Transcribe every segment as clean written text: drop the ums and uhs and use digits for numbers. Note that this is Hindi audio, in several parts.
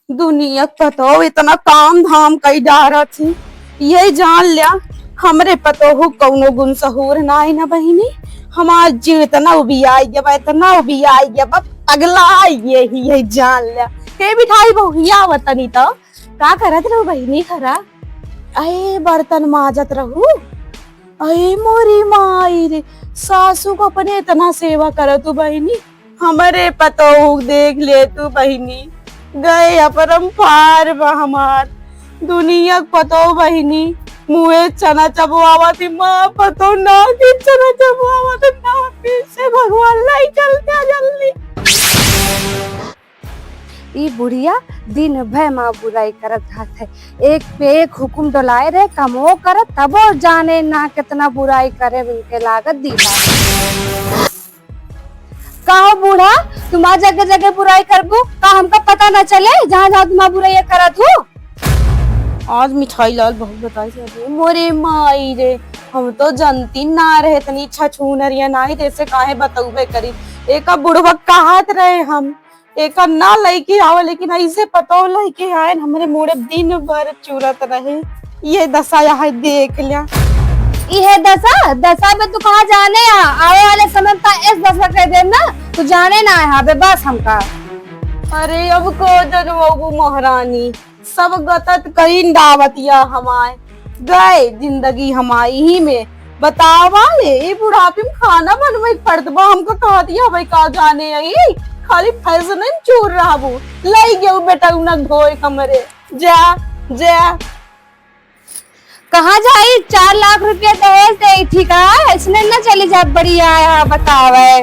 दुनिया पतो इतना काम धाम कई डारा थी। ये जान लिया हमरे पतो हो कौनो गुण सहूर नाई ना बहिनी। हमार जीव इतना उबियाई गया, इतना उबियाई गया, अगला यही जान लिया। के बिठाई बहुया वतनी तो का करत रहू बहिनी खरा? अये बर्तन माजत रहू। अये मोरी माई रे, सासू को अपने इतना सेवा करत तू बहिनी। हमारे पतो देख ले तू बहिनी, गए अपरंपार हमार दुनिया पतो बहिनी। मुहे चना चबवावा थी माँ पतो ना कि चना चबवावा थी ना से भगवान लाई चलते जल्दी। ई बुढ़िया दिन भर माँ बुराई करत है, एक पे एक हुकुम डोलाए रहे कमो करत तबो जाने ना कितना बुराई करे उनके लागत दीला। कहो बूढ़ा तुम्हारा जगह जगह बुराई करबू का हमका पता न चले जहाँ जहाँ तुम्हारा बुराई करत हो। आज मिठाई लाल बहुत बताई से मोरे माई रे, हम तो जनती ना रहे इतनी इच्छा छूनरिया नाई जैसे काहे बतौबे करी। एक बुढ़वा कहत रहे हम एक ना लईके आवे, लेकिन ऐसे पतो लईके आए हमरे मुड़े दिन भर चूरत रहे। ये दशा यहाँ देख लिया। ये दशा दशा में तू कहाँ जाने आवे वाले समय का इस दशा कह दे ना तू जाने ना यहाँ पे बस हमका। अरे अब को जनवू महारानी सब गतत कहीं दावतिया हमारे गए जिंदगी हमारी ही में बतावा ले बुढ़ापे में खाना बनवे पड़तबा हमको कह दिया भाई का जाने आई खाली फैशन चूर रहा वो लाई गया बेटा उन धोए कमरे जा जा कहाँ जाई 4 लाख रुपया दहेज दे ठीक है इसने न चली जा बढ़िया बतावे।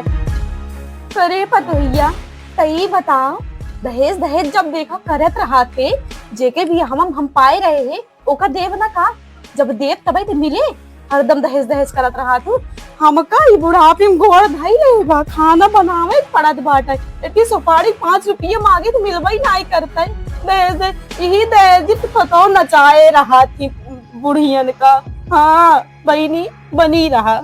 अरे पतोहिया सही बताओ दहेज दहेज जब देखो करत रहा थे जेके भी हम पाए रहे हैं ओका देव ना का जब देव तब तो मिले हरदम दहेज दहेज करत रहा तू हमका ई बुढ़ापे में गोड़ धई ले बा खाना बनावे पड़त बाटे इतनी सुपारी 5 रुपये मांगे तो मिलवाई नहीं करते दहेज यही दहेज पतो नचाए रहा थी बुढ़ियन का। हाँ बहनी बनी रहा।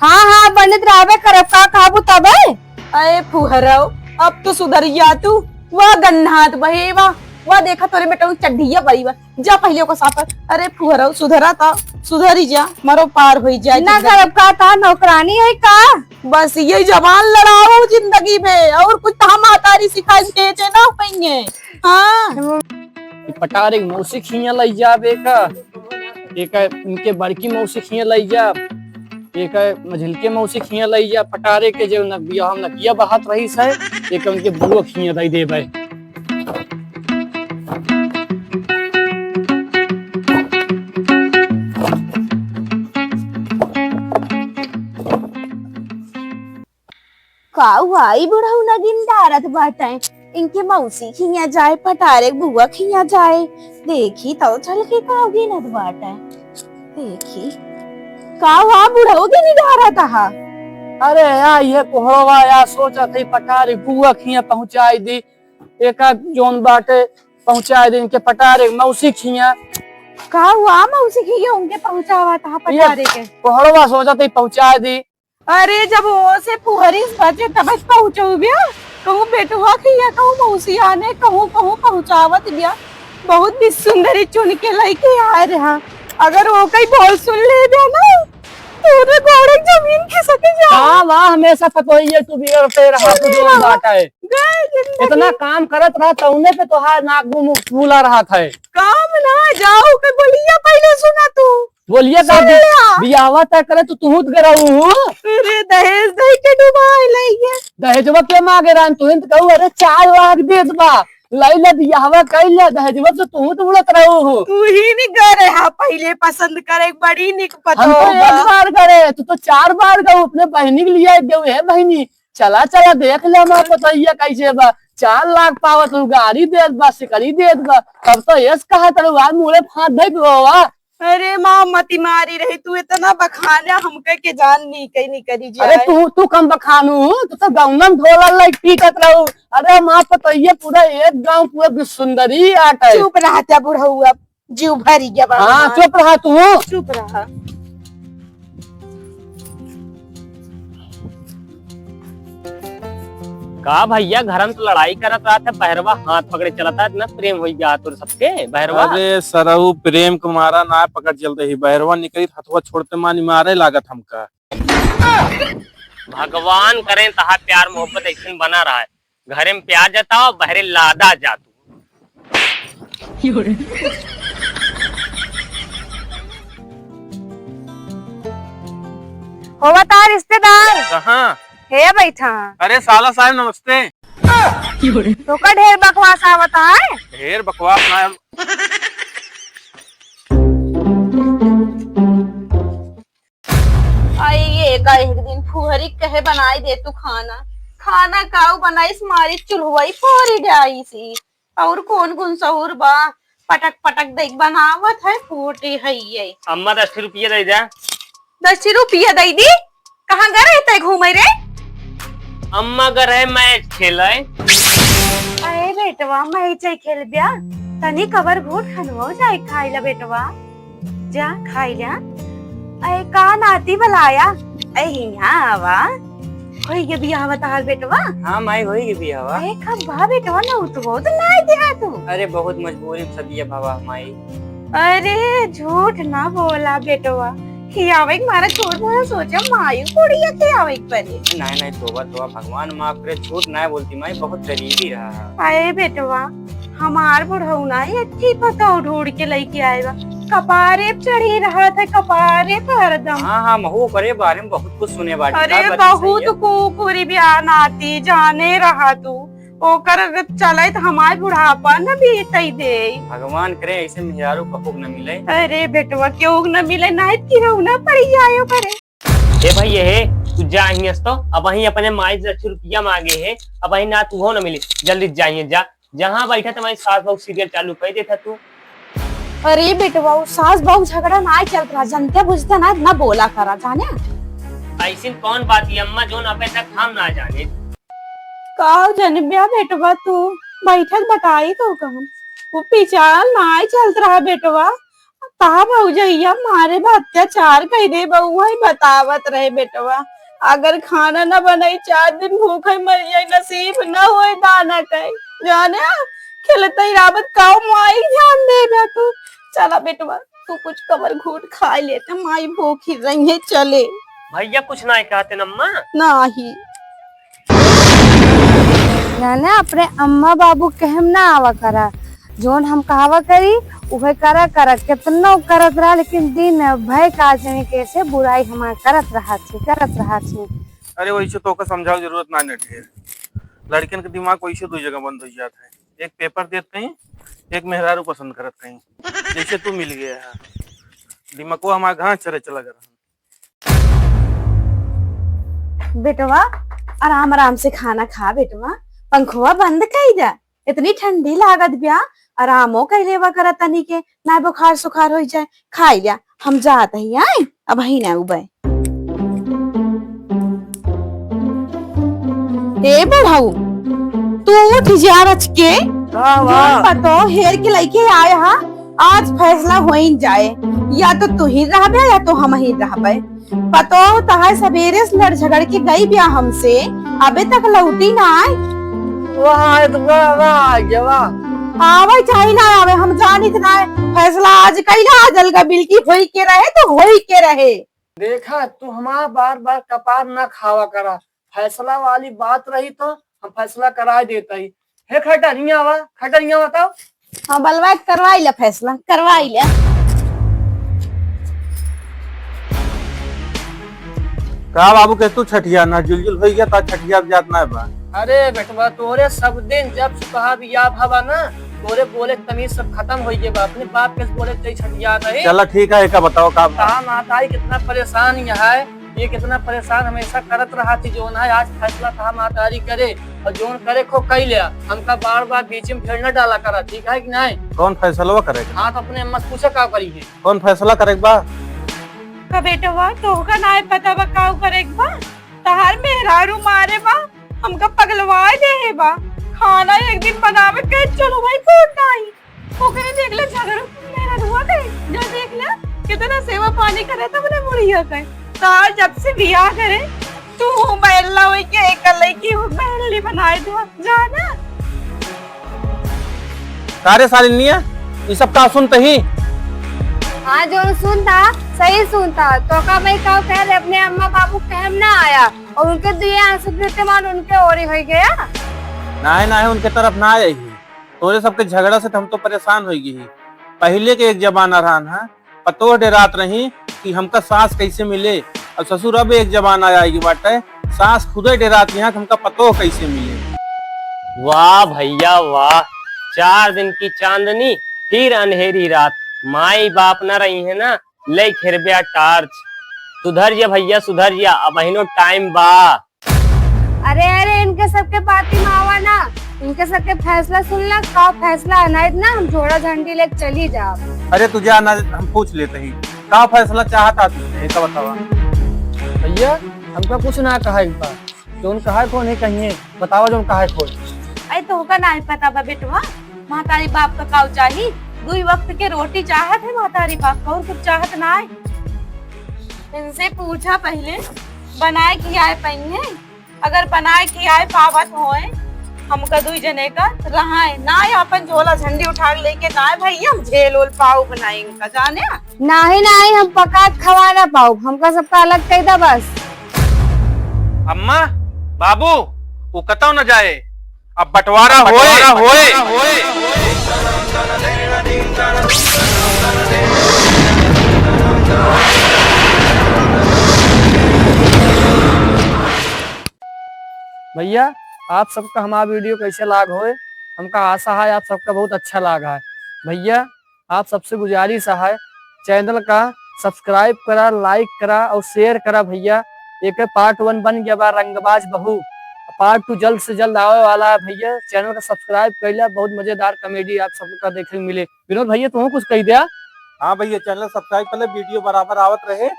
हाँ बनित रहा करब का काबू तब अरे फुहरव अब तो सुधर जा तू वह गन्नात बहे वह देखा तोरे बेटा चड्ढिया बड़ी बा जा पहले को साथ। अरे फुहरव सुधरा था सुधरी जा मरो पार हो जाए ना करब का था नौकरानी है का बस ये जवान लड़ाओ जिंदगी में और कुछ हम आतारी सिखाई देते ना पाएंगे। हाँ पटारे मौसी खिया लई जाब एक इनके बड़की मौसी खिया लई जाब एक मझिलके मौसी खिया लई जा पटारे के जो नकिया हम नकिया बहात रही है एक उनके बुआ खिया दई देबे। काई बुढ़ाऊ नगिन डारत बाटे इनके मौसी खिया जाए पटारे बुआ खिया जाए देखी तो चल के कागी नद बाटे देखी का बुढ़ाऊ के नहीं डारा था। अरे यार ये कोहड़वा यार सोचा थी पटारे बुआ खिया पहुंचाई दी एक जोन बाटे पहुंचाई दी इनके पटारे मौसी खिया का मौसी खिया उनके पहुंचावा था पटारे के कोहड़वा सोचा थी पहुंचा दी। अरे जब वो से पुहरिस बचे तब पहुंचो बिया कहूँ बेटुआ खिया कहूँ मौसी आने कहूँ पहुंचावत बिया बहुत भी सुंदरी चुन के लेके आए रहा। अगर वो कहीं बोल सुन ले दिया ना तो घोड़े जमीन खिसक जा। हाँ वाह हमेशा पतोहिए तू बिगड़ते रहा तू जो बात है इतना काम करत रहा तौने पे तोहार नाक मुंह फूला रहा था। काम ना जाओ के बोलिया पहले सुना तू बोलिए बियावा तय करे तो तू गराऊ अरे दहेज दे के डुबाए लइए दहेजवा के मांगे रान तू तो कहू अरे 4 लाख दे दबा लैला बियाहवा कैला दहेजवा तो तू उड़त रहू हो तू ही नहीं करे हा पहले पसंद करे बड़ी निक पतो हम तो 1 बार करे तू तो 4 बार गऊ अपने बहनी के लिए गऊ है बहनी चला देख ले हमारा पतैया कैसे बा 4 लाख पावत तू गाड़ी देत बा सिकड़ी देत बा तब तो यस कहा तरुआ मुड़े फांद दे बाबा। अरे माँ मती मारी रही तू इतना बखाना हमके के जान नहीं करी जाए। अरे तू कम बखानू तू तो गाँव ढोला लाइक पीटत रहू। अरे माँ पतैया पूरा एक गाँव पूरा सुंदरी आटा चुप रहा बुढ़ऊ अब जीव भरी गया। हाँ चुप रहा तू चुप रहा। का भैया घर में तो लड़ाई करत रहा था, बहरवा हाथ पकड़े चला था, इतना प्रेम हो गया तो सबके बहरवा। अरे सरहु प्रेम के मारा ना पकड़ चलते ही बहरवा निकली हथुआ छोड़ते मानी मारे लागत हमका। भगवान करें तहा प्यार मोहब्बत ऐसे बना रहा है, घरे में प्यार जाता बहरे लादा जातू। हो बता रिश्तेदार कहाँ? हे बैठा अरे साला साहब नमस्ते। तो का ढेर बकवास आवता है। ढेर बकवास ना। आइए का एक दिन फुहरी कहे बनाई दे तू खाना। खाना काऊ बनाई मारी चुल्हुई फोरी जाई सी। और कौन कौन सहूर बा पटक पटक देख बनावत है फूटी है ये। अम्मा 10 रुपये दे जा। 10 रुपया दे दी। कहाँ गए रहते घूमे रे? अम्मा घर है मैच खेला है। अरे बेटवा मैं चाय खेल बिया तनी कबर घोट खनवो जाए खाई ला बेटवा जा खाई ला। अरे का नाती बुलाया अरे यहाँ आवा होई ये बियाह बताल बेटवा। हाँ माई होगी भी हवा। अरे कब भा बेटवा ना उठबो तो ना दिया तू। अरे बहुत मजबूरी में सभी है बाबा माई। अरे झूठ ना बोला बेटवा खियावे मारा छोड़ मोरा सोचा मायू कुड़िया खियावे परे। नहीं नहीं तोबा तोबा भगवान माफ करे, झूठ ना बोलती माई, बहुत गरीबी रहा। अरे बेटवा हमार बुढ़ऊ ना अच्छी पता ढूंढ के लेके आएगा कपारे पे चढ़ी रहा था कपारे पर हरदम। हाँ हाँ महू करे बारे में बहुत कुछ सुने बाटी। अरे बहुत कुकुरी बयान आती जाने रहा तू ओकर चले तो हमारे बुढ़ापा न बीतई दे। भगवान करे ऐसे मेहरारू कपूक न मिले। अरे बेटवा क्यों न मिले ना क्यों न पड़ी जायो करे। ए भाई ये तू जाइए तो अब वही अपने माई 10 रुपया मांगे है, अब वही ना तू हो न मिले, जल्दी जाइए जा। जहाँ बैठा तुम्हारी सास बहू सीरियल चालू कर देता तू। अरे बेटवा सास बहू झगड़ा ना चल रहा जानते बुझते ना बोला करा जाने। ऐसी कौन बात है अम्मा जो ना तक हम ना जाने। का जनबिया बेटवा तू बैठक बताई तो कहम वो पीछा ना चलत रहा बेटवा कहा बहू जइया मारे अत्याचार कह दे बहू है बतावत रहे बेटवा। अगर खाना न बनाई 4 दिन भूखे मर जाए नसीब न होए दाना कहे जाने खिलते रावत काऊ माई ध्यान दे तू। चला बेटवा तू कुछ कबर घूट खा लेते माई भूखी रही है चले। भैया कुछ ना कहते अम्मा नाही ना अपने अम्मा बाबू कहम ना आवा करा जोन हम कहावा करी उहे करा करा कितना करत रहा लेकिन दिन भय काज में कैसे बुराई हमार करत रहा थी। अरे वैसे तो का समझाओ जरूरत ना ने ढेर लड़कियन के दिमाग वैसे 2 जगह बंद हो जाता है। एक पेपर देते हैं एक मेहरारू पसंद करत कहीं जैसे तू मिल गया है दिमाग हमारा घास चरे चला गया। बेटवा आराम आराम से खाना खा बेटवा पंखुआ बंद कई दा इतनी ठंडी लागत बिया आरामो कई लेवा करा तनी के ना बुखार सुखार हो जाए खाई लिया हम जात ही आए अब ही ना उबे। ए बढ़ाऊ तू उठ जा रच के पतो हेर के लेके आया हा आज फैसला हो ही जाए या तो तू ही रहबे या तो हम ही रहबे। पतो तहार सवेरे से लड़ झगड़ के गई बिया हमसे अबे तक लौटी ना आए। आवे चाहे ना आवे हम जानी ना फैसला आज कैला जल का बिल की होई के रहे तो होई के रहे। देखा तू हमारा बार बार कपार ना खावा करा, फैसला वाली बात रही तो हम फैसला करा देता ही। हे खटरिया बताओ। हाँ बलवा करवाई ले फैसला करवाई ले। का बाबू के तू छठिया ना जुलजुल हो गया ता छठिया जात ना बा। अरे बेटवा तोरे सब दिन जब सुबह बिया भवा ना तोरे बोले तमीज सब खत्म हो गए बा, अपने बाप के बोले ते छठिया नहीं। चला ठीक है एक बताओ का माताई कितना परेशान है ये कितना परेशान हमेशा करत रहा थी जो ना आज फैसला कहा मातारी करे और जोन करे खो कई लिया हमका बार बार बीच में फिर न डाला करा ठीक है कि नहीं। कौन फैसला करेगा? हाँ तो अपने अम्मा से पूछे का करी है कौन फैसला करेगा का बेटवा तो का ना पता बा काऊ करेगा तहार मेहरारू मारे बा हमका पगलवाए दे है बा खाना एक दिन बनावे के चलो भाई फूटना ही वो कहे देख ले झगड़ मेरा हुआ कहे जा देख ले कितना सेवा पानी करे तब ने मुड़िया कहे तार जब से बियाह करे तू बैला हुई के एक लड़की हूँ बैली बनाए दो जाना। सारे सालिनिया ये सब का सुनते ही हाँ जो सुनता सही सुनता तो का मैं का कह रहे अपने अम्मा बाबू कहम ना आया और उनके दिए आंसू गिरते मान उनके ओरी हो गया। ना उनके तरफ ना आई तोरे सबके झगड़ा से तो हम तो परेशान हो गई। पहले के एक जमाना रहा ना पतो डेरात रही कि हमका सास कैसे मिले और ससुर अब एक जमाना आएगी बाटे सास खुदे डेरात यहाँ हमका पतो कैसे मिले। वाह भैया वाह, 4 दिन की चांदनी फिर अंधेरी रात, माई बाप न रही है ना ले खेरबिया टार्च। सुधर जा भैया सुधर जा, अब अहिनो टाइम बा। अरे इनके सबके बाती मावा ना, इनके सबके फैसला सुनना का फैसला अनायत ना हम जोड़ा झंडी लेके चली जा। अरे तुझे आना हम पूछ लेते ही का फैसला चाहता तुझे तो बतावा। भैया हमका कुछ ना कहा एक बार, जो कहा कौन है कहिए बतावा जो कहा खोल। अरे तो होगा ना पता बा बेटवा, महतारी बाप का काउ चाहिए, 2 वक्त के रोटी चाहत है महतारी बाप का, और कुछ चाहत ना है। इनसे पूछा पहले बनाए खियाए पहिए, अगर बनाए खियाए पावत होए हमका 2 जने का रहा है ना अपन झोला झंडी उठा लेके ना भैया हम झेल ओल पाव बनाएंगे का जाने। नहीं हम पका खवा ना पाओ, हमका सबका अलग कह दा बस। अम्मा बाबू वो कतौ न जाए, अब बंटवारा होए। भैया आप सबका हमारा वीडियो कैसे लाग होए, हमका आशा है आप सबका बहुत अच्छा लगा है। भैया आप सबसे गुजारिश है चैनल का सब्सक्राइब करा, लाइक करा और शेयर करा। भैया एक पार्ट 1 बन गया बा रंगबाज बहू, पार्ट 2 जल्द से जल्द आने वाला है। भैया चैनल का सब्सक्राइब कर लिया, बहुत मजेदार कॉमेडी आप सबका देखने को मिले। विनोद भैया तुम कुछ कह दिया। हाँ भैया चैनल सब्सक्राइब कर ले, वीडियो बराबर आवत रहे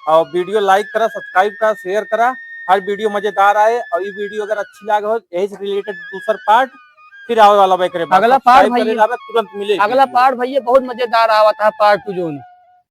और वीडियो लाइक करा, सब्सक्राइब करा, शेयर करा, हर वीडियो मजेदार आए। और ये वीडियो अगर अच्छी लगे हो यही से रिलेटेड दूसरा पार्ट फिर आवे वाला अगला पार्ट भैया तुरंत मिले। अगला पार्ट भैया बहुत मजेदार आवा था पार्ट 2 जो